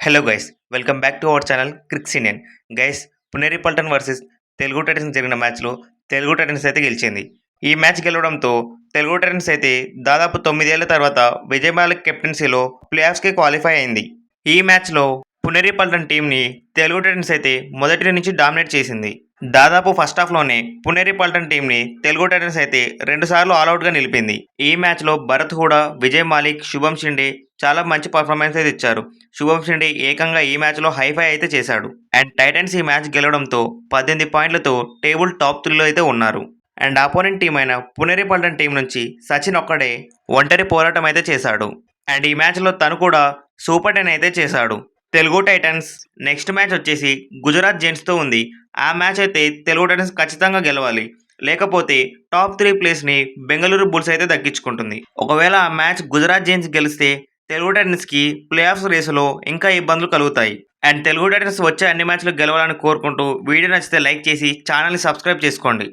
Hello guys, welcome back to our channel Crics Indian. Guys, Puneri Paltan versus Telugu Titans జరిగిన మ్యాచ్లో Telugu Titans అయితే గెలిచింది. ఈ మ్యాచ్ గెలవడంతో తెలుగు టైటన్స్ అయితే దాదాపు 9 ఏళ్ల తర్వాత విజయ్ మాలిక్ కెప్టెన్సీలో ప్లే ఆఫ్స్కి క్వాలిఫై అయింది. ఈ మ్యాచ్లో పునేరి పల్టన్ టీంని తెలుగు టైటన్స్ అయితే మొదటి నుంచి డామినేట్ చేసింది. దాదాపు ఫస్ట్ హాఫ్లోనే పునేరి పల్టన్ టీంని తెలుగు టైటన్స్ అయితే 2 సార్లు ఆల్అవుట్గా నిలిపింది. ఈ మ్యాచ్లో భరత్ హూడా, విజయ్ మాలిక్, శుభం షిండే చాలా మంచి పర్ఫార్మెన్స్ అయితే ఇచ్చారు. శుభం షిండే ఏకంగా ఈ మ్యాచ్లో హైఫై అయితే చేశాడు. అండ్ టైటన్స్ ఈ మ్యాచ్ గెలవడంతో 18 పాయింట్లతో టేబుల్ టాప్ 3లో అయితే ఉన్నారు. అండ్ ఆపోనెంట్ టీం అయిన పునేరి పల్టన్ టీం నుంచి సచిన్ ఒక్కడే ఒంటరి పోరాటం అయితే చేశాడు. అండ్ ఈ మ్యాచ్లో తను కూడా సూపర్ 10 అయితే చేశాడు. తెలుగు టైటన్స్ నెక్స్ట్ మ్యాచ్ వచ్చేసి గుజరాత్ జెయింట్స్తో ఉంది. ఆ మ్యాచ్ అయితే తెలుగు టైటన్స్ ఖచ్చితంగా గెలవాలి, లేకపోతే టాప్ 3 ప్లేస్ని బెంగళూరు బుల్స్ అయితే దక్కించుకుంటుంది. ఒకవేళ ఆ మ్యాచ్ గుజరాత్ జెయింట్స్ గెలిస్తే తెలుగు టైటన్స్కి ప్లే ఆఫ్స్ రేసులో ఇంకా ఇబ్బందులు కలుగుతాయి. అండ్ తెలుగు టైటన్స్ వచ్చే అన్ని మ్యాచ్లు గెలవాలని కోరుకుంటూ వీడియో నచ్చితే లైక్ చేసి ఛానల్ని సబ్స్క్రైబ్ చేసుకోండి.